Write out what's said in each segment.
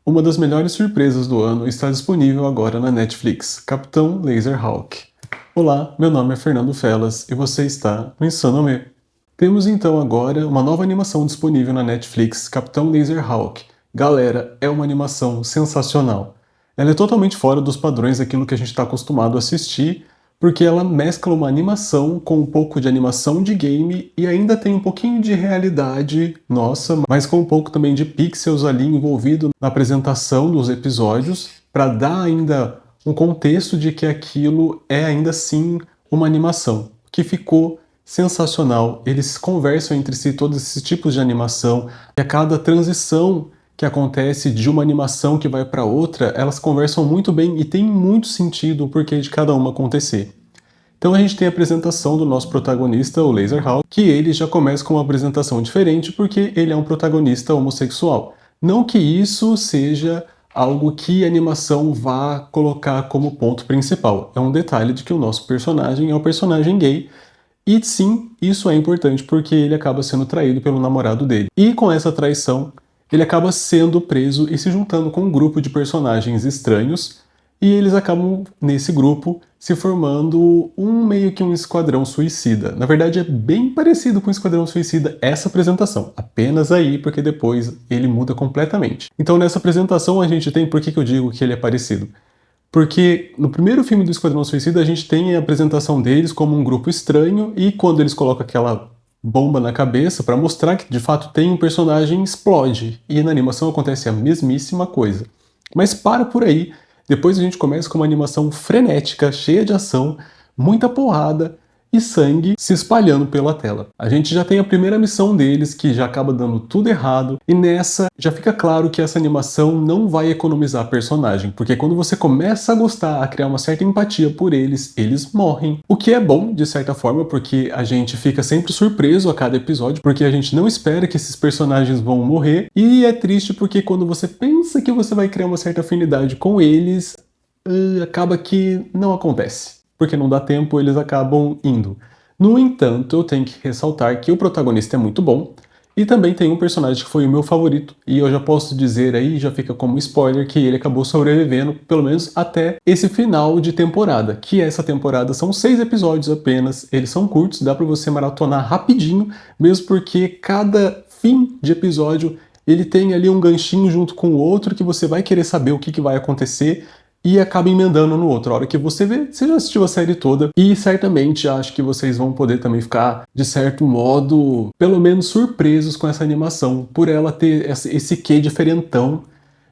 Uma das melhores surpresas do ano está disponível agora na Netflix, Capitão Laserhawk. Olá, meu nome é Fernando Felas e você está no Insano. Temos então agora uma nova animação disponível na Netflix, Capitão Laserhawk. Galera, é uma animação sensacional. Ela é totalmente fora dos padrões daquilo que a gente está acostumado a assistir, porque ela mescla uma animação com um pouco de animação de game e ainda tem um pouquinho de realidade nossa, mas com um pouco também de pixels ali envolvido na apresentação dos episódios, para dar ainda um contexto de que aquilo é ainda assim uma animação, que ficou sensacional. Eles conversam entre si todos esses tipos de animação, e a cada transição que acontece de uma animação que vai para outra, elas conversam muito bem e tem muito sentido o porquê de cada uma acontecer. Então a gente tem a apresentação do nosso protagonista, o Laserhawk, que ele já começa com uma apresentação diferente porque ele é um protagonista homossexual. Não que isso seja algo que a animação vá colocar como ponto principal. É um detalhe de que o nosso personagem é um personagem gay. E sim, isso é importante porque ele acaba sendo traído pelo namorado dele. E com essa traição, ele acaba sendo preso e se juntando com um grupo de personagens estranhos, e eles acabam, nesse grupo, se formando meio que um esquadrão suicida. Na verdade, é bem parecido com o Esquadrão Suicida essa apresentação, apenas aí, porque depois ele muda completamente. Então nessa apresentação a gente tem, por que eu digo que ele é parecido? Porque no primeiro filme do Esquadrão Suicida a gente tem a apresentação deles como um grupo estranho, e quando eles colocam aquela bomba na cabeça para mostrar que de fato tem um personagem, explode. E na animação acontece a mesmíssima coisa. Mas para por aí, depois a gente começa com uma animação frenética, cheia de ação, muita porrada e sangue se espalhando pela tela. A gente já tem a primeira missão deles, que já acaba dando tudo errado, e nessa já fica claro que essa animação não vai economizar personagem, porque quando você começa a gostar, a criar uma certa empatia por eles, eles morrem. O que é bom, de certa forma, porque a gente fica sempre surpreso a cada episódio, porque a gente não espera que esses personagens vão morrer, e é triste porque quando você pensa que você vai criar uma certa afinidade com eles, acaba que não acontece. Porque não dá tempo, eles acabam indo. No entanto, eu tenho que ressaltar que o protagonista é muito bom, e também tem um personagem que foi o meu favorito, e eu já posso dizer aí, já fica como spoiler, que ele acabou sobrevivendo, pelo menos até esse final de temporada, que essa temporada são 6 episódios apenas, eles são curtos, dá pra você maratonar rapidinho, mesmo porque cada fim de episódio ele tem ali um ganchinho junto com o outro que você vai querer saber o que vai acontecer, e acaba emendando no outro. A hora que você vê, você já assistiu a série toda, e certamente acho que vocês vão poder também ficar, de certo modo, pelo menos surpresos com essa animação, por ela ter esse quê diferentão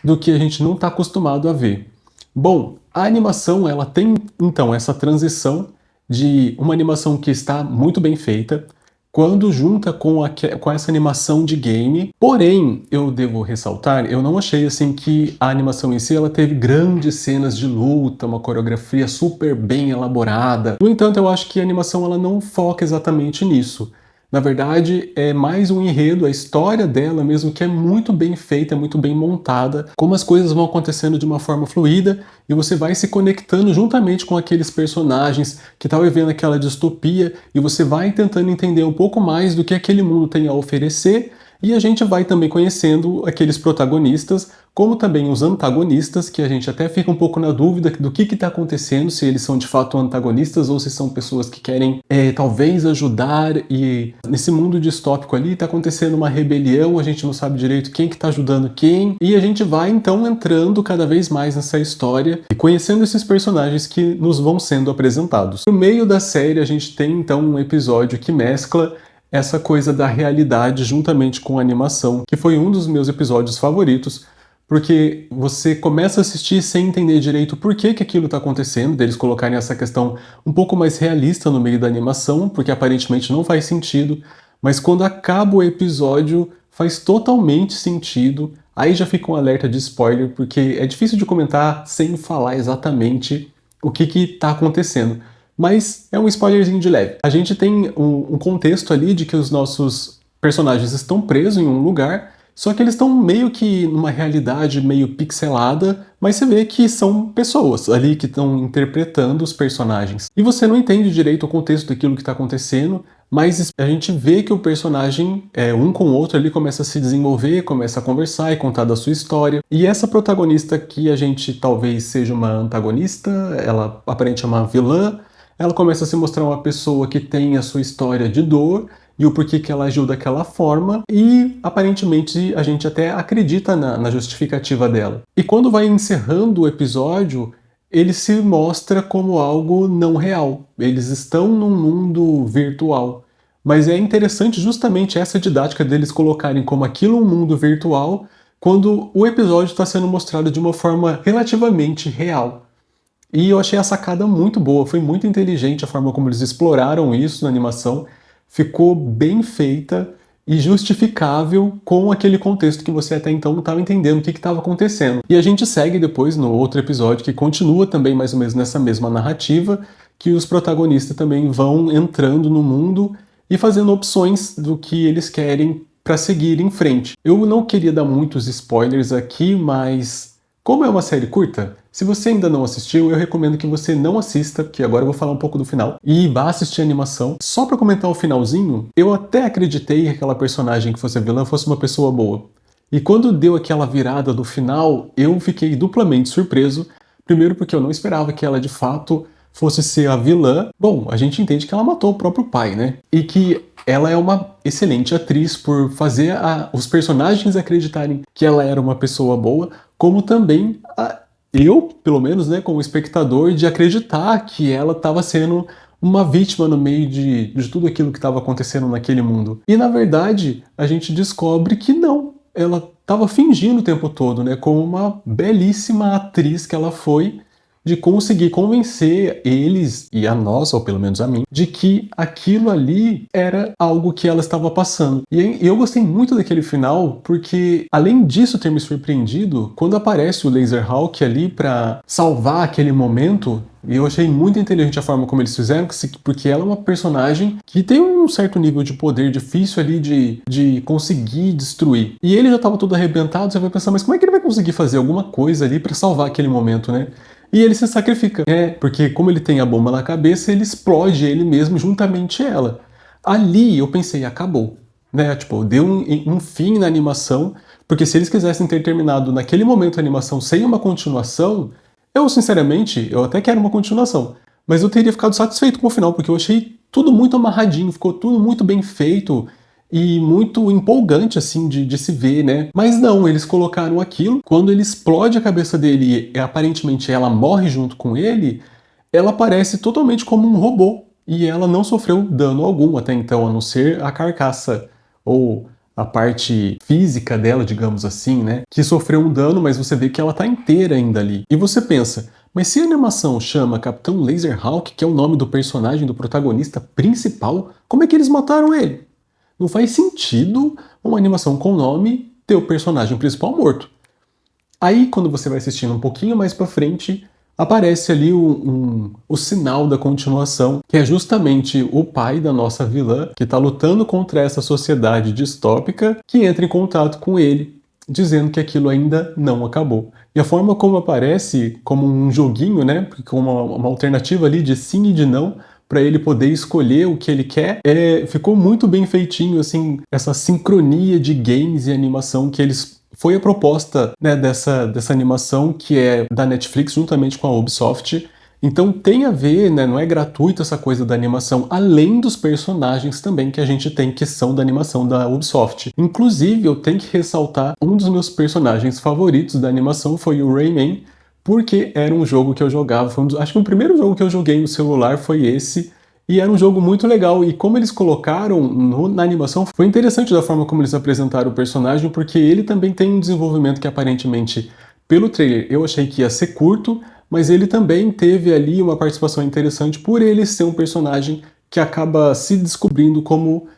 do que a gente não está acostumado a ver. Bom, a animação ela tem então essa transição de uma animação que está muito bem feita, quando junta com essa animação de game. Porém, eu devo ressaltar, eu não achei assim que a animação em si ela teve grandes cenas de luta, uma coreografia super bem elaborada. No entanto, eu acho que a animação ela não foca exatamente nisso. Na verdade, é mais um enredo, a história dela mesmo, que é muito bem feita, muito bem montada, como as coisas vão acontecendo de uma forma fluida, e você vai se conectando juntamente com aqueles personagens que estão vivendo aquela distopia, e você vai tentando entender um pouco mais do que aquele mundo tem a oferecer, e a gente vai também conhecendo aqueles protagonistas, como também os antagonistas, que a gente até fica um pouco na dúvida do que está acontecendo, se eles são de fato antagonistas ou se são pessoas que querem talvez ajudar, e nesse mundo distópico ali está acontecendo uma rebelião, a gente não sabe direito quem que está ajudando quem, e a gente vai então entrando cada vez mais nessa história e conhecendo esses personagens que nos vão sendo apresentados. No meio da série a gente tem então um episódio que mescla essa coisa da realidade juntamente com a animação, que foi um dos meus episódios favoritos, porque você começa a assistir sem entender direito por que aquilo está acontecendo, deles colocarem essa questão um pouco mais realista no meio da animação, porque aparentemente não faz sentido, mas quando acaba o episódio faz totalmente sentido. Aí já fica um alerta de spoiler, porque é difícil de comentar sem falar exatamente o que está acontecendo. Mas é um spoilerzinho de leve. A gente tem um contexto ali de que os nossos personagens estão presos em um lugar, só que eles estão meio que numa realidade meio pixelada, mas você vê que são pessoas ali que estão interpretando os personagens. E você não entende direito o contexto daquilo que está acontecendo, mas a gente vê que o personagem, um com o outro ali, começa a se desenvolver, começa a conversar e contar da sua história. E essa protagonista que a gente talvez seja uma antagonista, ela aparentemente é uma vilã, ela começa a se mostrar uma pessoa que tem a sua história de dor e o porquê que ela agiu daquela forma, e aparentemente a gente até acredita na justificativa dela. E quando vai encerrando o episódio, ele se mostra como algo não real. Eles estão num mundo virtual. Mas é interessante justamente essa didática deles colocarem como aquilo um mundo virtual, quando o episódio está sendo mostrado de uma forma relativamente real. E eu achei a sacada muito boa, foi muito inteligente a forma como eles exploraram isso na animação, ficou bem feita e justificável com aquele contexto que você até então não estava entendendo o que estava acontecendo. E a gente segue depois no outro episódio, que continua também mais ou menos nessa mesma narrativa, que os protagonistas também vão entrando no mundo e fazendo opções do que eles querem para seguir em frente. Eu não queria dar muitos spoilers aqui, mas como é uma série curta, se você ainda não assistiu, eu recomendo que você não assista, porque agora eu vou falar um pouco do final, e vá assistir a animação. Só pra comentar o finalzinho, eu até acreditei que aquela personagem que fosse a vilã fosse uma pessoa boa. E quando deu aquela virada do final, eu fiquei duplamente surpreso. Primeiro porque eu não esperava que ela de fato fosse ser a vilã. Bom, a gente entende que ela matou o próprio pai, né? E que ela é uma excelente atriz por fazer os personagens acreditarem que ela era uma pessoa boa, como também eu, pelo menos, né, como espectador, de acreditar que ela estava sendo uma vítima no meio de tudo aquilo que estava acontecendo naquele mundo. E na verdade, a gente descobre que não. Ela estava fingindo o tempo todo, né, como uma belíssima atriz que ela foi, de conseguir convencer eles, e a nós, ou pelo menos a mim, de que aquilo ali era algo que ela estava passando. E eu gostei muito daquele final, porque além disso ter me surpreendido, quando aparece o Laserhawk ali para salvar aquele momento, e eu achei muito inteligente a forma como eles fizeram, porque ela é uma personagem que tem um certo nível de poder difícil ali de conseguir destruir. E ele já estava todo arrebentado, você vai pensar, mas como é que ele vai conseguir fazer alguma coisa ali para salvar aquele momento, né? E ele se sacrifica. Porque como ele tem a bomba na cabeça, ele explode ele mesmo juntamente a ela. Ali eu pensei, acabou. Né? Tipo, deu um fim na animação, porque se eles quisessem ter terminado naquele momento a animação sem uma continuação, eu sinceramente, eu até quero uma continuação, mas eu teria ficado satisfeito com o final, porque eu achei tudo muito amarradinho, ficou tudo muito bem feito, e muito empolgante, assim, de se ver, né? Mas não, eles colocaram aquilo. Quando ele explode a cabeça dele e aparentemente ela morre junto com ele, ela aparece totalmente como um robô. E ela não sofreu dano algum até então, a não ser a carcaça ou a parte física dela, digamos assim, né? Que sofreu um dano, mas você vê que ela tá inteira ainda ali. E você pensa, mas se a animação chama Capitão Laserhawk, que é o nome do personagem do protagonista principal, como é que eles mataram ele? Não faz sentido uma animação com nome ter o personagem principal morto. Aí, quando você vai assistindo um pouquinho mais pra frente, aparece ali o sinal da continuação, que é justamente o pai da nossa vilã, que está lutando contra essa sociedade distópica, que entra em contato com ele, dizendo que aquilo ainda não acabou. E a forma como aparece, como um joguinho, né, como uma alternativa ali de sim e de não, para ele poder escolher o que ele quer, ficou muito bem feitinho, assim, essa sincronia de games e animação que eles foi a proposta, né, dessa animação que é da Netflix juntamente com a Ubisoft. Então tem a ver, né, não é gratuito essa coisa da animação, além dos personagens também que a gente tem que são da animação da Ubisoft. Inclusive, eu tenho que ressaltar, um dos meus personagens favoritos da animação foi o Rayman, porque era um jogo que eu jogava, acho que o primeiro jogo que eu joguei no celular foi esse, e era um jogo muito legal, e como eles colocaram na animação, foi interessante da forma como eles apresentaram o personagem, porque ele também tem um desenvolvimento que aparentemente, pelo trailer, eu achei que ia ser curto, mas ele também teve ali uma participação interessante por ele ser um personagem que acaba se descobrindo como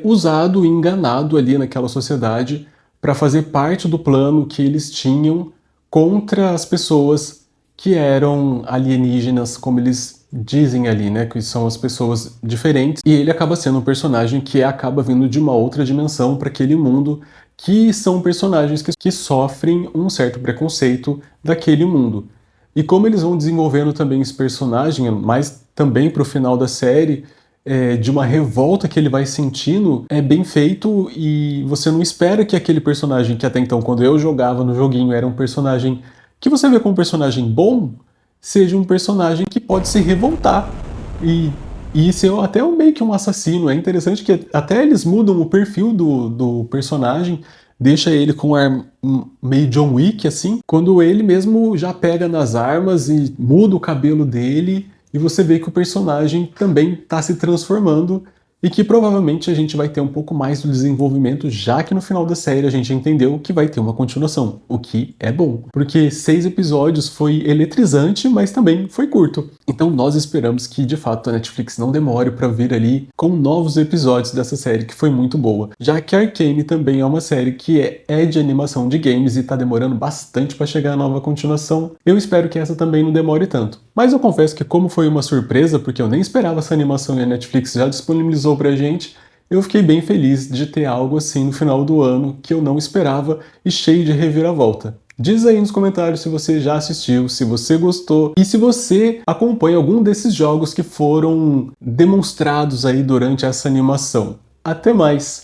usado e enganado ali naquela sociedade para fazer parte do plano que eles tinham contra as pessoas que eram alienígenas, como eles dizem ali, né, que são as pessoas diferentes, e ele acaba sendo um personagem que acaba vindo de uma outra dimensão para aquele mundo, que são personagens que sofrem um certo preconceito daquele mundo. E como eles vão desenvolvendo também esse personagem, mais também para o final da série, de uma revolta que ele vai sentindo, é bem feito e você não espera que aquele personagem que até então, quando eu jogava no joguinho, era um personagem que você vê como um personagem bom, seja um personagem que pode se revoltar e, e ser até meio que um assassino. É interessante que até eles mudam o perfil do personagem, deixa ele com um ar meio John Wick, assim, quando ele mesmo já pega nas armas e muda o cabelo dele, e você vê que o personagem também está se transformando e que provavelmente a gente vai ter um pouco mais do desenvolvimento, já que no final da série a gente entendeu que vai ter uma continuação, o que é bom, porque 6 episódios foi eletrizante, mas também foi curto. Então nós esperamos que de fato a Netflix não demore para vir ali com novos episódios dessa série que foi muito boa, já que Arcane também é uma série que é de animação de games e tá demorando bastante para chegar a nova continuação. Eu espero que essa também não demore tanto. Mas eu confesso que como foi uma surpresa, porque eu nem esperava essa animação e a Netflix já disponibilizou pra gente, eu fiquei bem feliz de ter algo assim no final do ano que eu não esperava e cheio de reviravolta. Diz aí nos comentários se você já assistiu, se você gostou e se você acompanha algum desses jogos que foram demonstrados aí durante essa animação. Até mais!